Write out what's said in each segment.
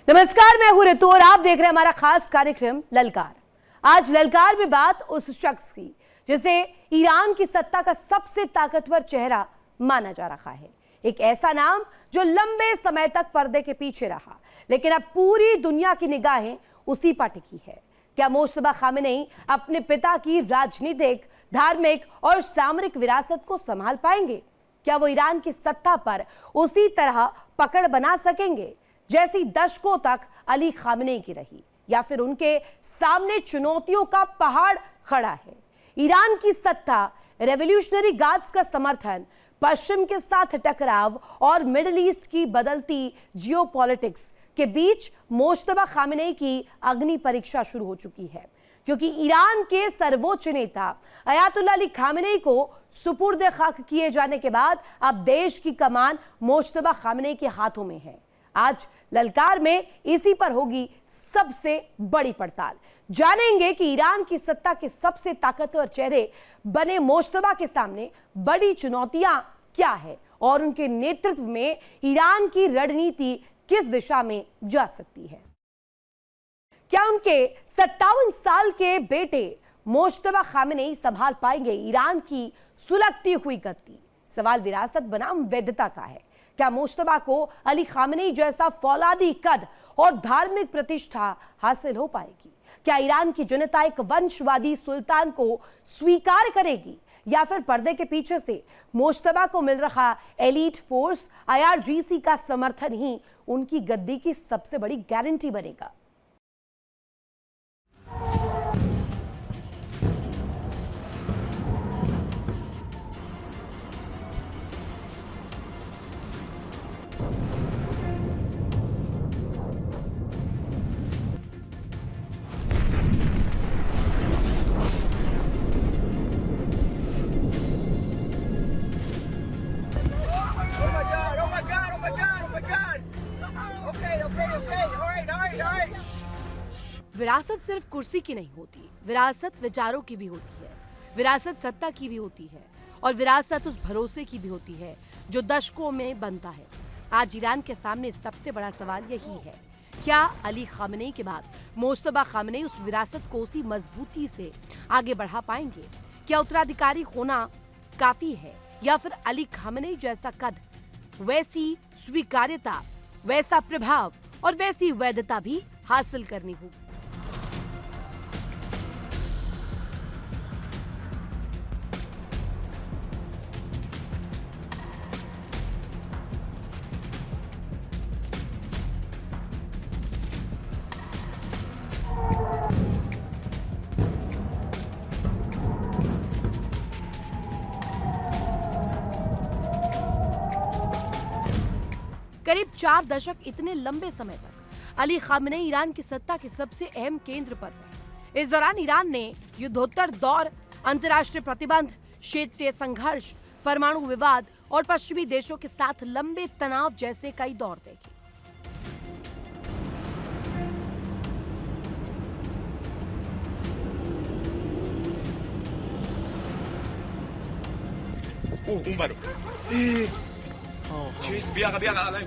नमस्कार, मैं हूं ऋतु और आप देख रहे हैं हमारा खास कार्यक्रम ललकार। आज ललकार में बात उस शख्स की जिसे ईरान की सत्ता का सबसे ताकतवर चेहरा माना जा रहा है। एक ऐसा नाम जो लंबे समय तक पर्दे के पीछे रहा, लेकिन अब पूरी दुनिया की निगाहें उसी पर टिकी है। क्या मुश्तबा खामेनेई अपने पिता की राजनीतिक, धार्मिक और सामरिक विरासत को संभाल पाएंगे? क्या वो ईरान की सत्ता पर उसी तरह पकड़ बना सकेंगे जैसी दशकों तक अली खामेनेई की रही, या फिर उनके सामने चुनौतियों का पहाड़ खड़ा है? ईरान की सत्ता, रेवोल्यूशनरी गार्ड्स का समर्थन, पश्चिम के साथ टकराव और मिडिल ईस्ट की बदलती जियोपॉलिटिक्स के बीच मुश्तबा खामेनेई की अग्नि परीक्षा शुरू हो चुकी है, क्योंकि ईरान के सर्वोच्च नेता अयातुल्लाह अली खामेनेई को सुपुर्द खाक किए जाने के बाद अब देश की कमान मुश्तबा खामेनेई के हाथों में है। आज ललकार में इसी पर होगी सबसे बड़ी पड़ताल। जानेंगे कि ईरान की सत्ता के सबसे ताकतवर चेहरे बने मुश्तबा के सामने बड़ी चुनौतियां क्या है और उनके नेतृत्व में ईरान की रणनीति किस दिशा में जा सकती है। क्या उनके 57 साल के बेटे मुश्तबा खामेनेई संभाल पाएंगे ईरान की सुलगती हुई गद्दी? सवाल विरासत बनाम वैधता का है। क्या मुश्तबा को अली खामेनेई जैसा फौलादी कद और धार्मिक प्रतिष्ठा हासिल हो पाएगी? क्या ईरान की जनता एक वंशवादी सुल्तान को स्वीकार करेगी, या फिर पर्दे के पीछे से मुश्तबा को मिल रहा एलीट फोर्स IRGC का समर्थन ही उनकी गद्दी की सबसे बड़ी गारंटी बनेगा? विरासत सिर्फ कुर्सी की नहीं होती, विरासत विचारों की भी होती है, विरासत सत्ता की भी होती है, और विरासत उस भरोसे की भी होती है जो दशकों में बनता है। आज ईरान के सामने सबसे बड़ा सवाल यही है, क्या अली खामेनेई के बाद मुश्तबा खामेनेई उस विरासत को उसी मजबूती से आगे बढ़ा पाएंगे? क्या उत्तराधिकारी होना काफी है, या फिर अली खामेनेई जैसा कद, वैसी स्वीकार्यता, वैसा प्रभाव और वैसी वैधता भी हासिल करनी होगी? करीब 4 दशक, इतने लंबे समय तक अली खामेनेई ईरान की सत्ता के सबसे अहम केंद्र पर रहे। इस दौरान ईरान ने युद्धोत्तर दौर, अंतर्राष्ट्रीय प्रतिबंध, क्षेत्रीय संघर्ष, परमाणु विवाद और पश्चिमी देशों के साथ लंबे तनाव जैसे कई दौर देखे। Tschüss, biara, allein,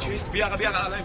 Tschüss, biara, allein,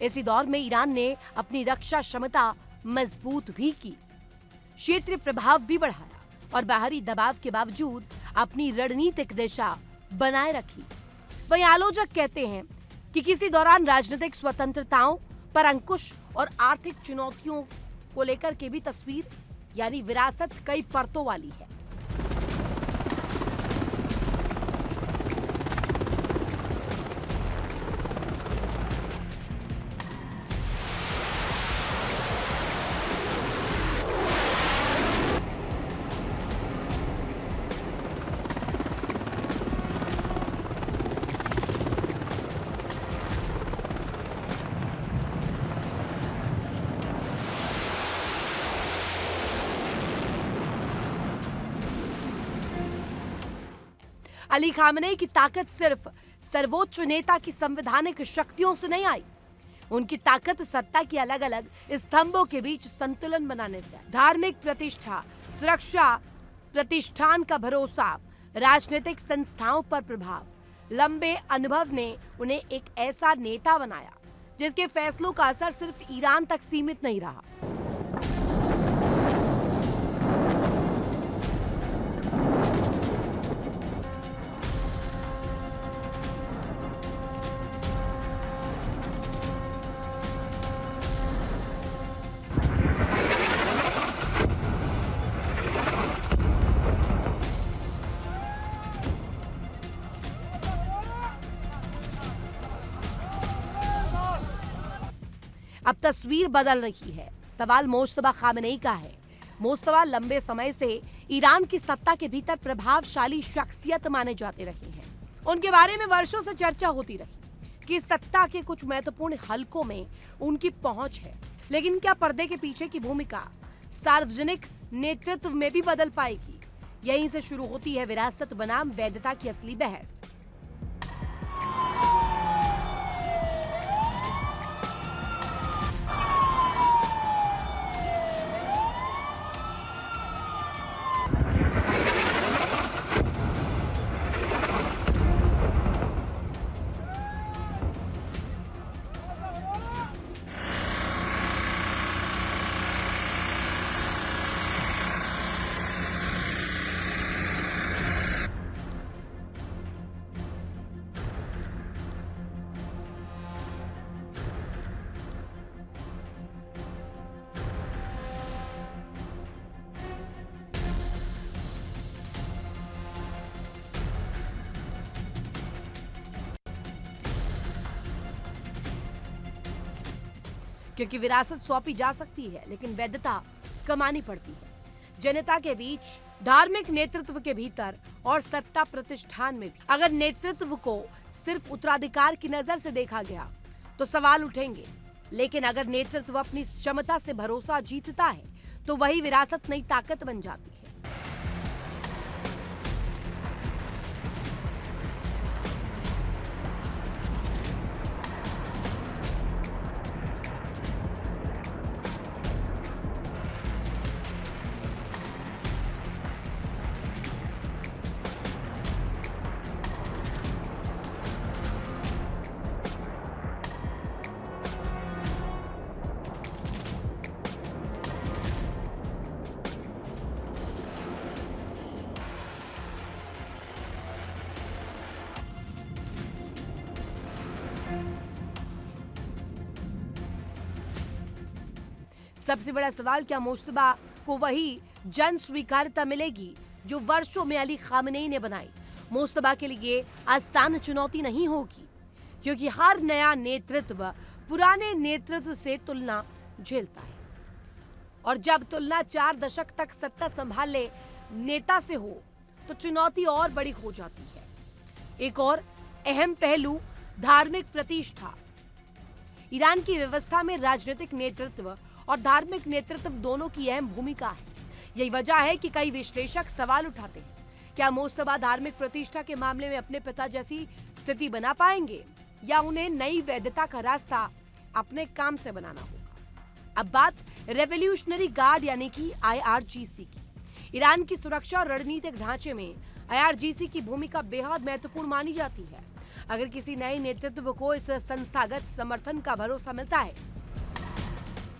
इसी दौर में ईरान ने अपनी रक्षा क्षमता मजबूत भी की, क्षेत्रीय प्रभाव भी बढ़ाया और बाहरी दबाव के बावजूद अपनी रणनीतिक दिशा बनाए रखी। वहीं आलोचक कहते हैं कि किसी दौरान राजनीतिक स्वतंत्रताओं पर अंकुश और आर्थिक चुनौतियों को लेकर के भी तस्वीर, यानी विरासत कई परतों वाली है। अली खामनेई की ताकत सिर्फ सर्वोच्च नेता की संवैधानिक शक्तियों से नहीं आई, उनकी ताकत सत्ता की अलग अलग स्तंभों के बीच संतुलन बनाने से आई। धार्मिक प्रतिष्ठा, सुरक्षा, प्रतिष्ठान का भरोसा, राजनीतिक संस्थाओं पर प्रभाव, लंबे अनुभव ने उन्हें एक ऐसा नेता बनाया जिसके फैसलों का असर सिर्फ ईरान तक सीमित नहीं रहा। अब तस्वीर बदल रही है। सवाल मोस्तफा खामेनेई का है। मोस्तफा लंबे समय से ईरान की सत्ता के भीतर प्रभावशाली शख्सियत माने जाते रहे हैं। उनके बारे में वर्षों से चर्चा होती रही कि सत्ता के कुछ महत्वपूर्ण हलकों में उनकी पहुंच है, लेकिन क्या पर्दे के पीछे की भूमिका सार्वजनिक नेतृत्व में भी बदल पाएगी? यहीं से शुरू होती है विरासत बनाम वैधता की असली बहस। क्योंकि विरासत सौंपी जा सकती है, लेकिन वैधता कमानी पड़ती है। जनता के बीच, धार्मिक नेतृत्व के भीतर और सत्ता प्रतिष्ठान में भी। अगर नेतृत्व को सिर्फ उत्तराधिकार की नजर से देखा गया तो सवाल उठेंगे, लेकिन अगर नेतृत्व अपनी क्षमता से भरोसा जीतता है तो वही विरासत नई ताकत बन जाती है। सबसे बड़ा सवाल, क्या मुस्तफा को वही जन स्वीकार्यता मिलेगी जो वर्षों में अली खामनेई ने बनाई? मुस्तफा के लिए आसान चुनौती नहीं होगी, क्योंकि हर नया नेतृत्व पुराने नेतृत्व से तुलना झेलता है, और जब तुलना 4 दशक तक सत्ता संभाले नेता से हो तो चुनौती और बड़ी हो जाती है। एक और अहम पहलू, धार्मिक प्रतिष्ठा। ईरान की व्यवस्था में राजनीतिक नेतृत्व और धार्मिक नेतृत्व दोनों की अहम भूमिका है। यही वजह है कि कई विश्लेषक सवाल उठाते हैं, क्या मुस्तफा धार्मिक प्रतिष्ठा के मामले में अपने पिता जैसी स्थिति बना पाएंगे, या उन्हें नई वैधता का रास्ता अपने काम से बनाना होगा? अब बात रेवोल्यूशनरी गार्ड यानी कि IRGC की। ईरान की सुरक्षा और रणनीतिक ढांचे में IRGC की भूमिका बेहद महत्वपूर्ण मानी जाती है। अगर किसी नए नेतृत्व को इस संस्थागत समर्थन का भरोसा मिलता है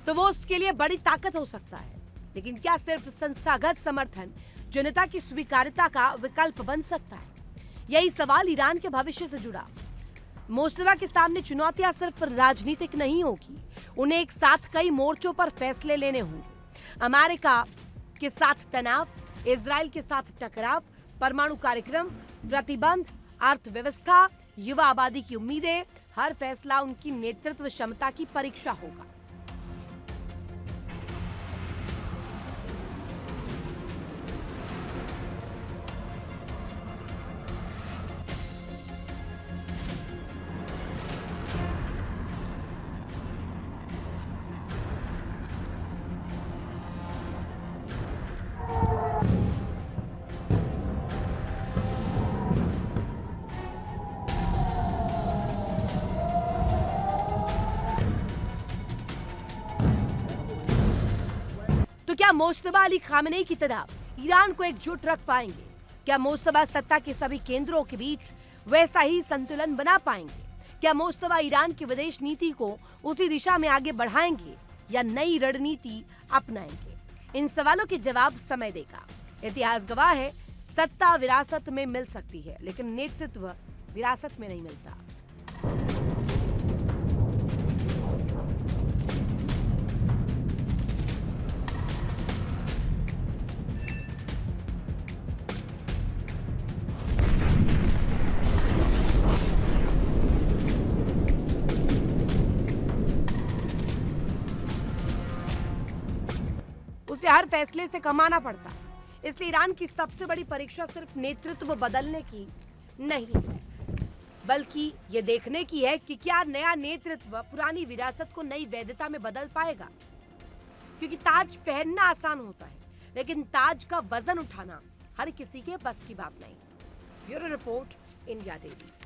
तो वो उसके लिए बड़ी ताकत हो सकता है, लेकिन क्या सिर्फ संस्थागत समर्थन जनता की स्वीकार्यता का विकल्प बन सकता है? यही सवाल ईरान के भविष्य से जुड़ा। मुस्तफा के सामने चुनौतियां सिर्फ राजनीतिक नहीं होगी, उन्हें एक साथ कई मोर्चों पर फैसले लेने होंगे। अमेरिका के साथ तनाव, इजराइल के साथ टकराव, परमाणु कार्यक्रम, प्रतिबंध, अर्थव्यवस्था, युवा आबादी की उम्मीदें, हर फैसला उनकी नेतृत्व क्षमता की परीक्षा होगा। क्या मुस्तफा अली खामेनेई की तरह ईरान को एकजुट रख पाएंगे? क्या मुस्तफा सत्ता के सभी केंद्रों के बीच वैसा ही संतुलन बना पाएंगे? क्या मुस्तफा ईरान की विदेश नीति को उसी दिशा में आगे बढ़ाएंगे या नई रणनीति अपनाएंगे? इन सवालों के जवाब समय देगा। इतिहास गवाह है, सत्ता विरासत में मिल सकती है, लेकिन नेतृत्व विरासत में नहीं मिलता। उसे हर फैसले से कमाना पड़ता है। इसलिए ईरान की सबसे बड़ी परीक्षा सिर्फ नेतृत्व बदलने की नहीं है, बल्कि ये देखने की है कि क्या नया नेतृत्व पुरानी विरासत को नई वैधता में बदल पाएगा। क्योंकि ताज पहनना आसान होता है, लेकिन ताज का वजन उठाना हर किसी के बस की बात नहीं। Bureau report, India daily.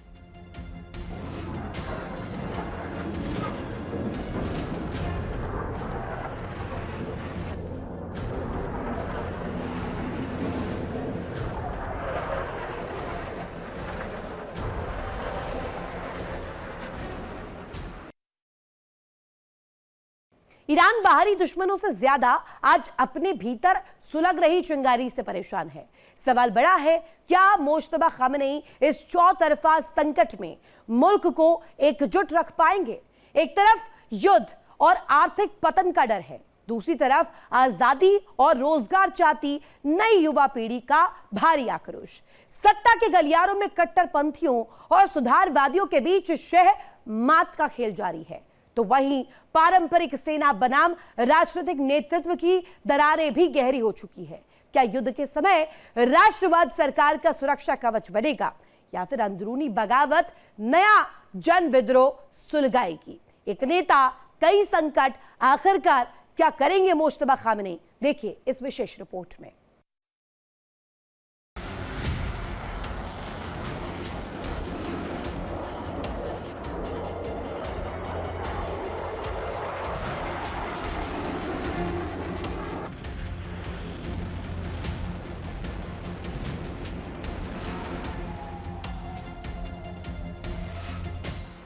Iran बाहरी दुश्मनों से ज्यादा आज अपने भीतर सुलग रही चिंगारी से परेशान है। सवाल बड़ा है, क्या मुस्तफा खामेनेई इस चौतरफा संकट में मुल्क को एकजुट रख पाएंगे? एक तरफ युद्ध और आर्थिक पतन का डर है, दूसरी तरफ आजादी और रोजगार चाहती नई युवा पीढ़ी का भारी आक्रोश। सत्ता के गलियारों में कट्टरपंथियों और सुधारवादियों के बीच शह मात का खेल जारी है, तो वहीं पारंपरिक सेना बनाम राजनीतिक नेतृत्व की दरारें भी गहरी हो चुकी है। क्या युद्ध के समय राष्ट्रवाद सरकार का सुरक्षा कवच बनेगा या फिर अंदरूनी बगावत नया जन विद्रोह सुलगाएगी? एक नेता, कई संकट, आखिरकार क्या करेंगे मुस्तफा खामेनेई? देखिए इस विशेष रिपोर्ट में।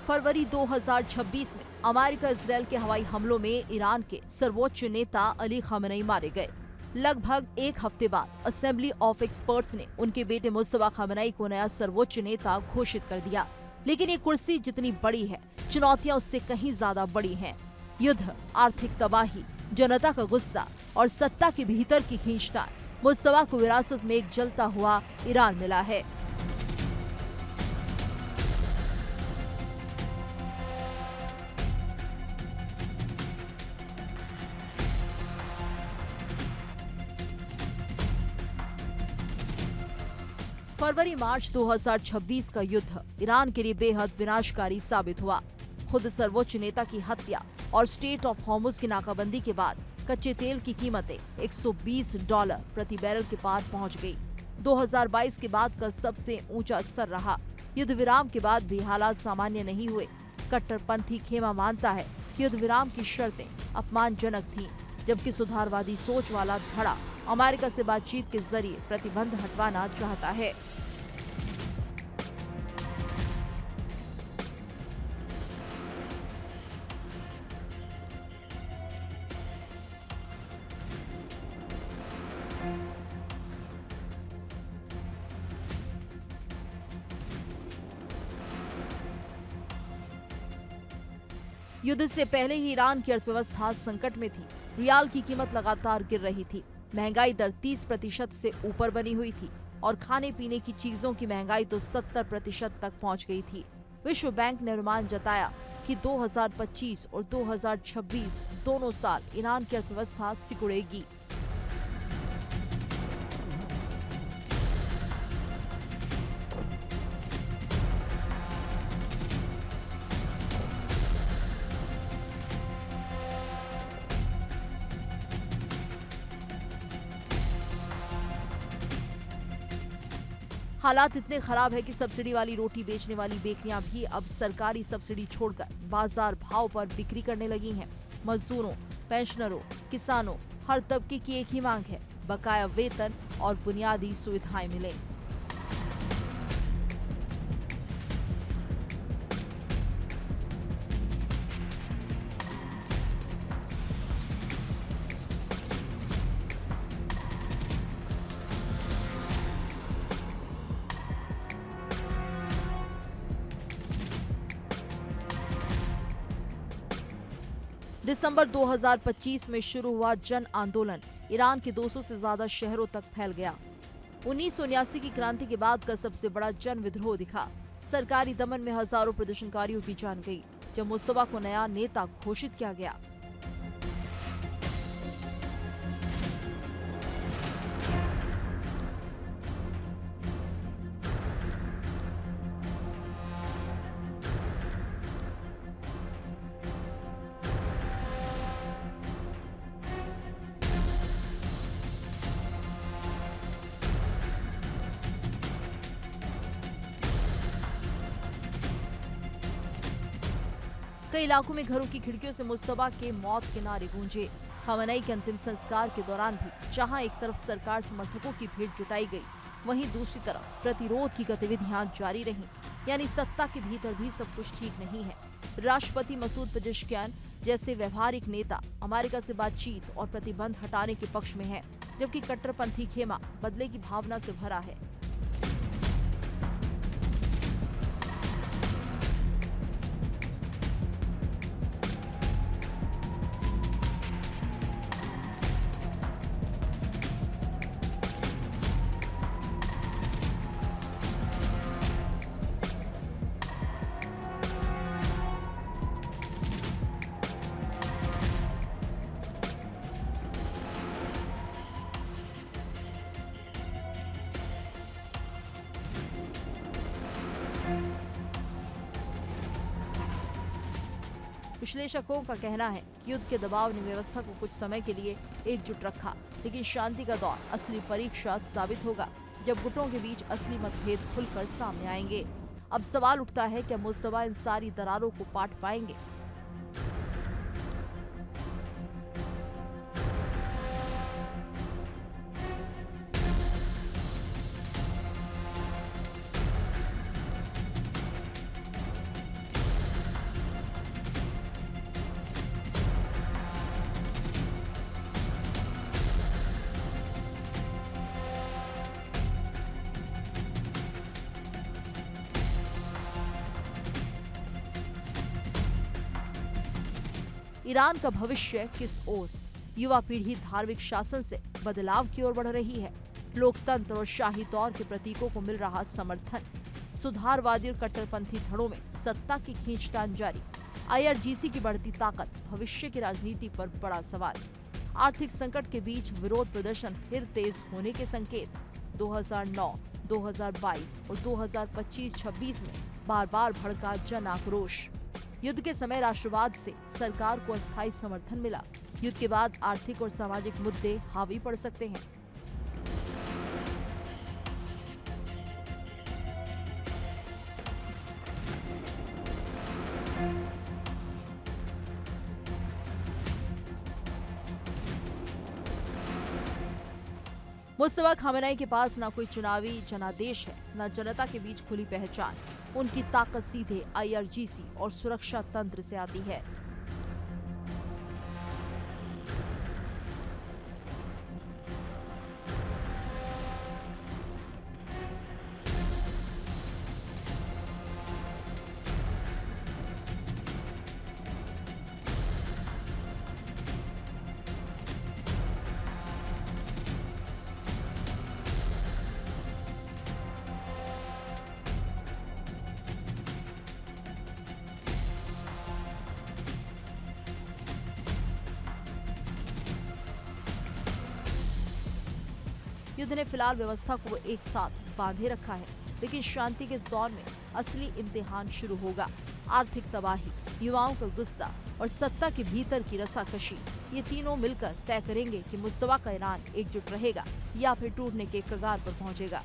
फरवरी 2026 में अमेरिका इजरायल के हवाई हमलों में ईरान के सर्वोच्च नेता अली खामेनेई मारे गए। लगभग एक हफ्ते बाद असेंबली ऑफ एक्सपर्ट्स ने उनके बेटे मुस्तफा खामेनेई को नया सर्वोच्च नेता घोषित कर दिया। लेकिन ये कुर्सी जितनी बड़ी है, चुनौतियां उससे कहीं ज्यादा बड़ी हैं। युद्ध, आर्थिक तबाही, जनता का गुस्सा और सत्ता के भीतर की खींचतान मुस्तफा को विरासत में एक जलता हुआ ईरान मिला है। फरवरी मार्च 2026 का युद्ध ईरान के लिए बेहद विनाशकारी साबित हुआ। खुद सर्वोच्च नेता की हत्या और स्टेट ऑफ हॉर्मुज की नाकाबंदी के बाद कच्चे तेल की कीमतें $120 प्रति बैरल के पार पहुंच गई। 2022 के बाद का सबसे ऊंचा स्तर रहा। युद्ध विराम के बाद भी हालात सामान्य नहीं हुए। कट्टरपंथी खेमा मानता है कि युद्ध विराम की शर्तें अपमानजनक थीं, जबकि सुधारवादी सोच वाला धड़ा अमेरिका से बातचीत के जरिए प्रतिबंध हटवाना चाहता है। युद्ध से पहले ही ईरान की अर्थव्यवस्था संकट में थी। रियाल की कीमत लगातार गिर रही थी, महंगाई दर 30% से ऊपर बनी हुई थी और खाने पीने की चीजों की महंगाई तो 70% तक पहुंच गई थी। विश्व बैंक ने अनुमान जताया कि 2025 और 2026 दोनों साल ईरान की अर्थव्यवस्था सिकुड़ेगी। हालात इतने खराब है कि सब्सिडी वाली रोटी बेचने वाली बेकरियां भी अब सरकारी सब्सिडी छोड़कर बाजार भाव पर बिक्री करने लगी हैं। मजदूरों, पेंशनरों, किसानों, हर तबके की एक ही मांग है, बकाया वेतन और बुनियादी सुविधाएं मिले। दिसंबर 2025 में शुरू हुआ जन आंदोलन ईरान के 200 से ज्यादा शहरों तक फैल गया। 1979 की क्रांति के बाद का सबसे बड़ा जन विद्रोह दिखा। सरकारी दमन में हजारों प्रदर्शनकारियों की जान गई जब मुस्तफा को नया नेता घोषित किया गया। कई इलाकों में घरों की खिड़कियों से मुस्तफा के मौत के नारे गूंजे। खamenei के अंतिम संस्कार के दौरान भी जहां एक तरफ सरकार समर्थकों की भीड़ जुटाई गई, वहीं दूसरी तरफ प्रतिरोध की गतिविधियां जारी रहीं। यानी सत्ता के भीतर भी सब कुछ ठीक नहीं है। राष्ट्रपति मसूद पेजेश्कियान जैसे व्यवहारिक नेता अमेरिका से बातचीत और प्रतिबंध हटाने के पक्ष में है, जबकि कट्टरपंथी खेमा बदले की भावना से भरा है। विश्लेषकों का कहना है कि युद्ध के दबाव ने व्यवस्था को कुछ समय के लिए एकजुट रखा, लेकिन शांति का दौर असली परीक्षा साबित होगा जब गुटों के बीच असली मतभेद खुलकर सामने आएंगे। अब सवाल उठता है, क्या मुस्तफा इन सारी दरारों को पाट पाएंगे? ईरान का भविष्य किस ओर? युवा पीढ़ी धार्मिक शासन से बदलाव की ओर बढ़ रही है। लोकतंत्र और शाही दौर के प्रतीकों को मिल रहा समर्थन। सुधारवादी और कट्टरपंथी धड़ों में सत्ता की खींचतान जारी। IRGC की बढ़ती ताकत भविष्य की राजनीति पर बड़ा सवाल। आर्थिक संकट के बीच विरोध प्रदर्शन फिर तेज होने के संकेत। 2009, 2022 और 2025-26 में बार बार भड़का जन आक्रोश। युद्ध के समय राष्ट्रवाद से सरकार को अस्थायी समर्थन मिला। युद्ध के बाद आर्थिक और सामाजिक मुद्दे हावी पड़ सकते हैं। मुस्तफा खamenei के पास ना कोई चुनावी जनादेश है, न जनता के बीच खुली पहचान। उनकी ताकत सीधे IRGC और सुरक्षा तंत्र से आती है। युद्ध ने फिलहाल व्यवस्था को एक साथ बांधे रखा है, लेकिन शांति के इस दौर में असली इम्तिहान शुरू होगा। आर्थिक तबाही, युवाओं का गुस्सा और सत्ता के भीतर की रसाकशी, ये तीनों मिलकर तय करेंगे कि मुस्तफा का ईरान एकजुट रहेगा या फिर टूटने के कगार पर पहुंचेगा।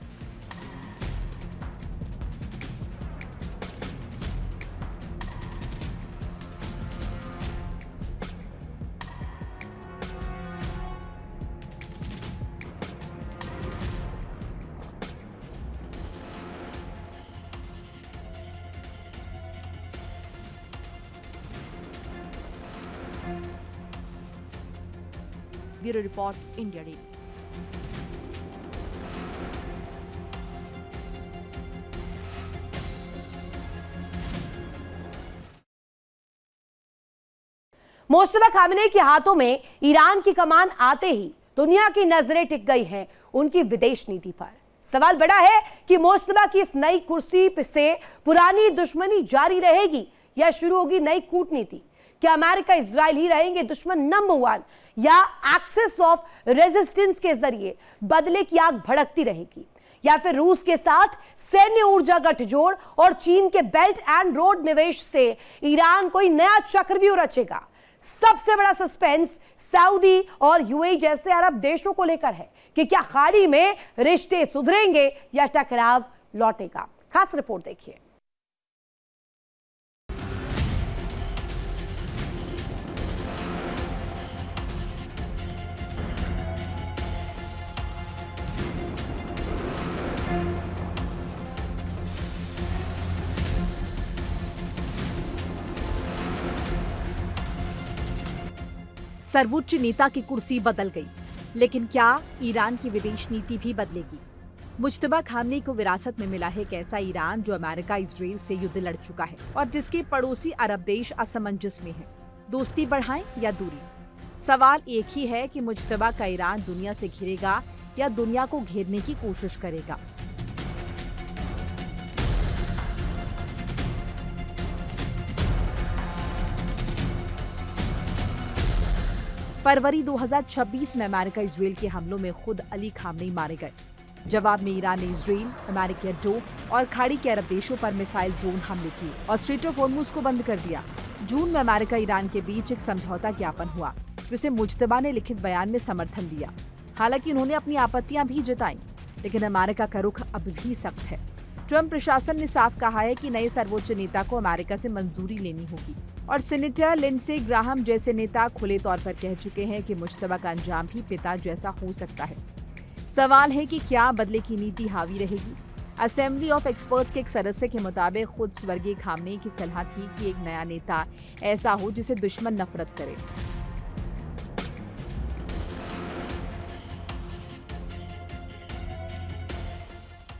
Bureau report, India Daily. Mostafa Khamenei के हाथों में ईरान की कमान आते ही दुनिया की नजरें टिक गई हैं उनकी विदेश नीति पर। सवाल बड़ा है कि मोस्तफा की इस नई कुर्सी से पुरानी दुश्मनी जारी रहेगी या शुरू होगी नई कूटनीति। क्या अमेरिका इजराइल ही रहेंगे दुश्मन नंबर 1 या एक्सिस ऑफ रेजिस्टेंस के जरिए बदले की आग भड़कती रहेगी, या फिर रूस के साथ सैन्य ऊर्जा गठजोड़ और चीन के बेल्ट एंड रोड निवेश से ईरान कोई नया चक्रव्यूह रचेगा। सबसे बड़ा सस्पेंस सऊदी और यूएई जैसे अरब देशों को लेकर है कि क्या खाड़ी में रिश्ते सुधरेंगे या टकराव लौटेगा। खास रिपोर्ट देखिए। सर्वोच्च नेता की कुर्सी बदल गई, लेकिन क्या ईरान की विदेश नीति भी बदलेगी? मुज्तबा खामनेई को विरासत में मिला है एक ऐसा ईरान जो अमेरिका इजराइल से युद्ध लड़ चुका है और जिसके पड़ोसी अरब देश असमंजस में हैं। दोस्ती बढ़ाएं या दूरी? सवाल एक ही है कि मुज्तबा का ईरान दुनिया से घिरेगा या दुनिया को घेरने की कोशिश करेगा। फरवरी 2026 में अमेरिका इजराइल के हमलों में खुद अली खामनेई मारे गए। जवाब में ईरान ने इजराइल, अमेरिकी अड्डों और खाड़ी के अरब देशों पर मिसाइल ड्रोन हमले किए और स्ट्रेट ऑफ होर्मुज को बंद कर दिया। जून में अमेरिका ईरान के बीच एक समझौता ज्ञापन हुआ जिसे मुज्तबा ने लिखित बयान में समर्थन दिया। हालांकि उन्होंने अपनी आपत्तियां भी जताई, लेकिन अमेरिका का रुख अब भी सख्त है। ट्रंप प्रशासन ने साफ कहा है कि नए सर्वोच्च नेता को अमेरिका से मंजूरी लेनी होगी और सीनेटर लिंडसे ग्राहम जैसे नेता खुले तौर पर कह चुके हैं कि मुज्तबा का अंजाम भी पिता जैसा हो सकता है। सवाल है कि क्या बदले की नीति हावी रहेगी। असेंबली ऑफ एक्सपर्ट्स के एक सदस्य के मुताबिक खुद स्वर्गीय खामनेई की सलाह थी कि एक नया नेता ऐसा हो जिसे दुश्मन नफरत करे।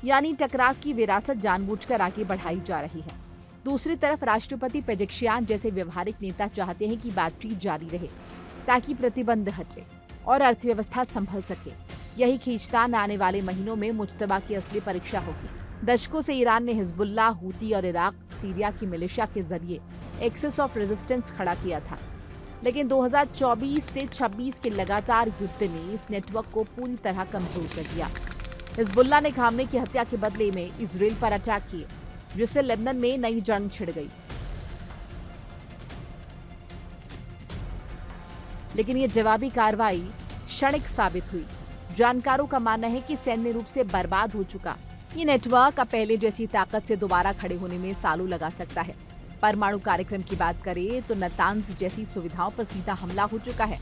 यानी टकराव की विरासत जानबूझकर आगे बढ़ाई जा रही है। दूसरी तरफ राष्ट्रपति पेजेशियान जैसे व्यवहारिक नेता चाहते हैं कि बातचीत जारी रहे ताकि प्रतिबंध हटे और अर्थव्यवस्था संभल सके। यही खींचतान आने वाले महीनों में मुज्तबा की असली परीक्षा होगी। दशकों से ईरान ने हिजबुल्लाह, हूती और इराक, सीरिया की मिलिशिया के जरिए एक्सिस ऑफ रेजिस्टेंस खड़ा किया था, लेकिन 2024 से 26 के लगातार युद्ध ने इस नेटवर्क को पूरी तरह कमजोर कर दिया। हिजबुल्लाह ने खामनेई की हत्या के बदले में इजराइल पर अटैक किए, जिससे लेबनान में नई जंग छिड़ गई। लेकिन ये जवाबी कार्रवाई क्षणिक साबित हुई। जानकारों का मानना है कि सैन्य रूप से बर्बाद हो चुका ये नेटवर्क अब पहले जैसी ताकत से दोबारा खड़े होने में सालों लगा सकता है। परमाणु कार्यक्रम की बात करें तो नातांज जैसी सुविधाओं पर सीधा हमला हो चुका है।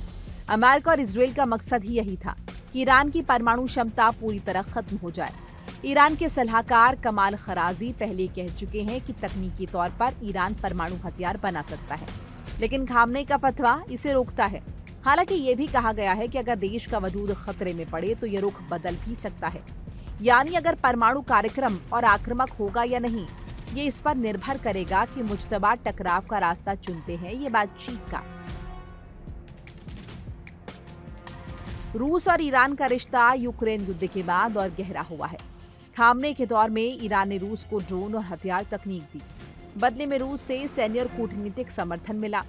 अमेरिका और इजराइल का मकसद ही यही था कि ईरान की परमाणु क्षमता पूरी तरह खत्म हो जाए। ईरान के सलाहकार कमाल खराजी पहले कह चुके हैं कि तकनीकी तौर पर ईरान परमाणु हथियार बना सकता है, लेकिन खामनेई का फतवा इसे रोकता है। हालांकि ये भी कहा गया है कि अगर देश का वजूद खतरे में पड़े तो ये रुख बदल भी सकता है। यानी अगर परमाणु कार्यक्रम और आक्रामक होगा या नहीं, ये इस पर निर्भर करेगा कि मुज्तबा टकराव का रास्ता चुनते हैं ये बातचीत का। रूस और ईरान का रिश्ता यूक्रेन युद्ध के बाद और गहरा हुआ है। खामनेई के दौर में ईरान ने रूस को ड्रोन और हथियार तकनीक दी, बदले में रूस से सैन्य और कूटनीतिक समर्थन मिला।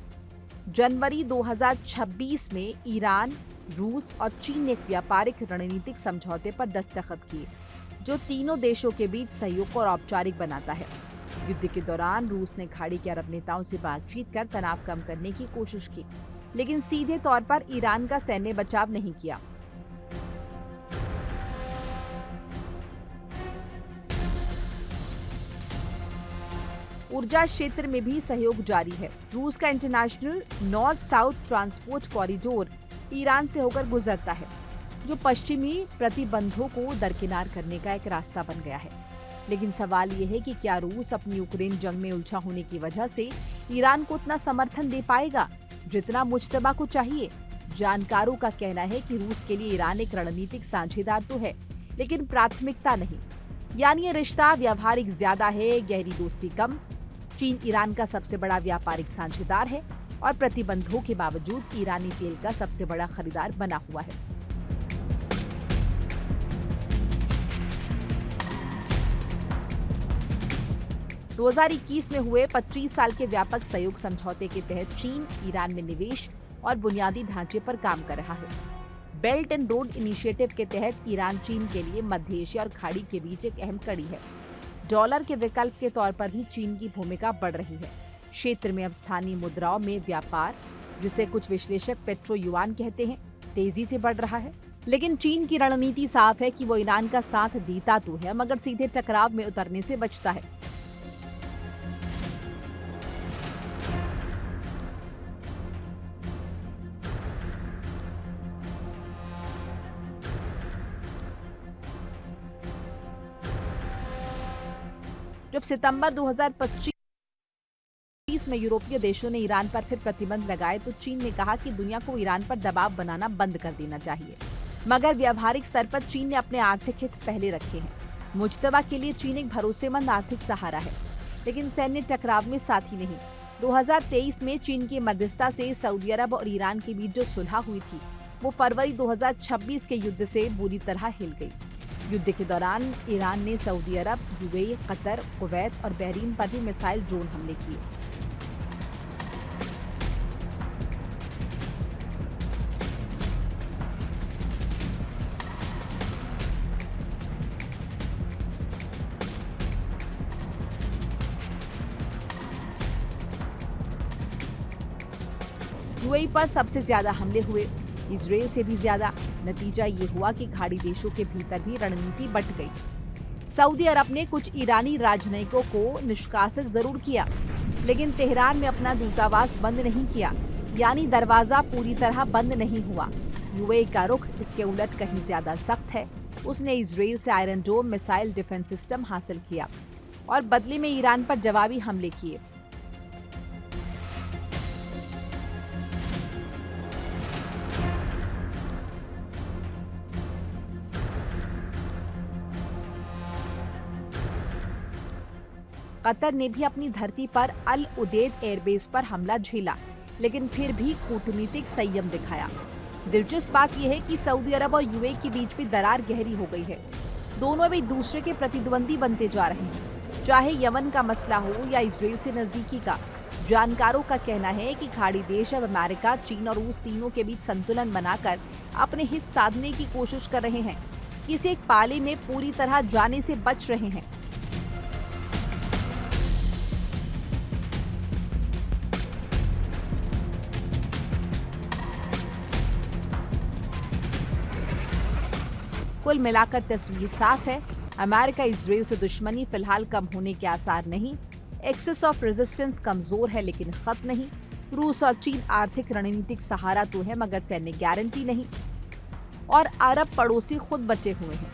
जनवरी 2026 में ईरान, रूस और चीन ने एक व्यापारिक रणनीतिक समझौते पर दस्तखत किए, जो तीनों देशों के बीच सहयोग को और औपचारिक बनाता है। युद्ध के दौरान रूस ने खाड़ी के अरब नेताओं से बातचीत कर तनाव कम करने की कोशिश की, लेकिन सीधे तौर पर ईरान का सैन्य बचाव नहीं किया। ऊर्जा क्षेत्र में भी सहयोग जारी है। रूस का international north south transport corridor Iran से होकर गुजरता है, जो पश्चिमी प्रतिबंधों को दरकिनार करने का एक रास्ता बन गया है। लेकिन सवाल ये है कि क्या रूस अपनी यूक्रेन जंग में उलझा होने की वजह से ईरान को उतना समर्थन दे पाएगा जितना मुज्तबा को चाहिए। जानकारों का कहना है कि रूस के लिए ईरान एक रणनीतिक साझेदार तो है, लेकिन प्राथमिकता नहीं। यानी ये रिश्ता व्यावहारिक ज्यादा है, गहरी दोस्ती कम। चीन ईरान का सबसे बड़ा व्यापारिक साझेदार है और प्रतिबंधों के बावजूद ईरानी तेल का सबसे बड़ा खरीदार बना हुआ है। – 2021 में हुए 25 साल के व्यापक सहयोग समझौते के तहत चीन ईरान में निवेश और बुनियादी ढांचे पर काम कर रहा है। बेल्ट एंड रोड इनिशिएटिव के तहत ईरान चीन के लिए मध्य एशिया और खाड़ी के बीच एक अहम कड़ी है। डॉलर के विकल्प के तौर पर भी चीन की भूमिका बढ़ रही है। क्षेत्र में अब स्थानीय मुद्राओं में व्यापार, जिसे कुछ विश्लेषक पेट्रो युआन कहते हैं, तेजी से बढ़ रहा है। लेकिन चीन की रणनीति साफ है कि वो ईरान का साथ देता तो है, मगर सीधे टकराव में उतरने से बचता है। जब सितंबर 2025 में यूरोपीय देशों ने ईरान पर फिर प्रतिबंध लगाए तो चीन ने कहा कि दुनिया को ईरान पर दबाव बनाना बंद कर देना चाहिए। मगर व्यावहारिक स्तर पर चीन ने अपने आर्थिक हित पहले रखे हैं। मुज्तबा के लिए चीन एक भरोसेमंद आर्थिक सहारा है, लेकिन सैन्य टकराव में साथी नहीं। 2023 में चीन की मध्यस्थता से सऊदी अरब और ईरान के बीच जो सुलह हुई थी, वो फरवरी 2026 के युद्ध से बुरी तरह हिल गई। युद्ध के दौरान ईरान ने सऊदी अरब, यूएई, कतर, कुवैत और बहरीन पर भी मिसाइल ड्रोन हमले किए। यूएई पर सबसे ज्यादा हमले हुए, इजराइल से भी ज्यादा। नतीजा ये हुआ कि खाड़ी देशों के भीतर भी रणनीति बंट गई। सऊदी अरब ने कुछ ईरानी राजनयिकों को निष्कासित जरूर किया, लेकिन तेहरान में अपना दूतावास बंद नहीं किया, यानी दरवाजा पूरी तरह बंद नहीं हुआ। यूएई का रुख इसके उलट कहीं ज्यादा सख्त है। उसने इजराइल से Iron Dome missile defence system हासिल किया और बदले में ईरान पर जवाबी हमले किए। कतर ने भी अपनी धरती पर अल उदेद एयरबेस पर हमला झेला, लेकिन फिर भी कूटनीतिक संयम दिखाया। दिलचस्प बात यह है कि सऊदी अरब और यूएई के बीच भी दरार गहरी हो गई है। दोनों भी दूसरे के प्रतिद्वंदी बनते जा रहे हैं, चाहे यमन का मसला हो या इजराइल से नजदीकी का। जानकारों का कहना है कि खाड़ी देश अब अमेरिका, चीन और रूस तीनों के बीच संतुलन बनाकर अपने हित साधने की कोशिश कर रहे हैं। किसी एक पाले में पूरी तरह जाने से बच रहे हैं। कुल मिलाकर तस्वीर साफ है। अमेरिका इजराइल से दुश्मनी फिलहाल कम होने के आसार नहीं। एक्सेस ऑफ रेजिस्टेंस कमजोर है लेकिन खत्म नहीं। रूस और चीन आर्थिक रणनीतिक सहारा तो है, मगर सैन्य गारंटी नहीं। और अरब पड़ोसी खुद बचे हुए हैं।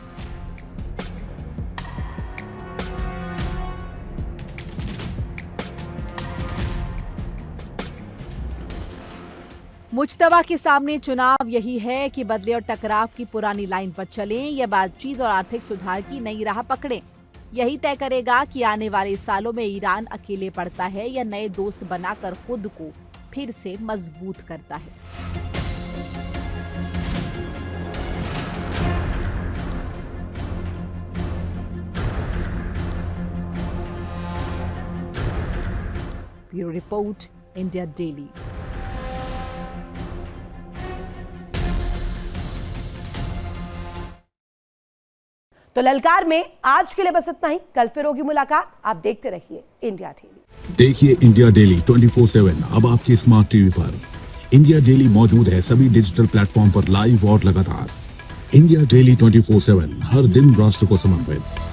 मुज्तबा के सामने चुनाव यही है कि बदले और टकराव की पुरानी लाइन पर चलें या बातचीत और आर्थिक सुधार की नई राह पकड़ें। यही तय करेगा कि आने वाले सालों में ईरान अकेले पड़ता है या नए दोस्त बनाकर खुद को फिर से मजबूत करता है। Bureau report, India daily. तो ललकार में आज के लिए बस इतना ही। कल फिर होगी मुलाकात। आप देखते रहिए इंडिया डेली। देखिए इंडिया डेली 24/7 अब आपके स्मार्ट टीवी पर। इंडिया डेली मौजूद है सभी डिजिटल प्लेटफॉर्म पर लाइव और लगातार। इंडिया डेली 24/7 हर दिन राष्ट्र को समर्पित।